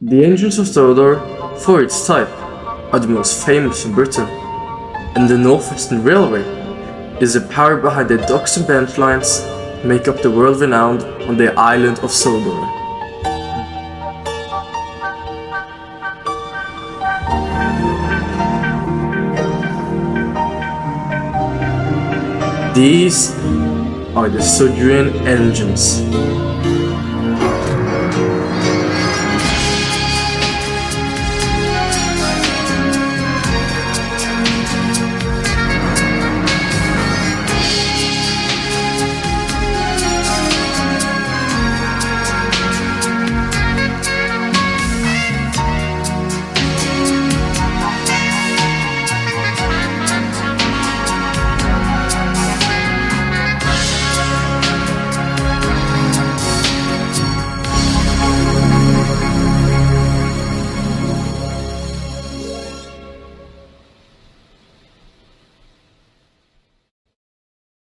The engines of Sodor, for its type, are the most famous in Britain, and the Northwestern Railway is the power behind the docks and bench lines make up the world renowned on the island of Sodor. These are the Sudrian Engines.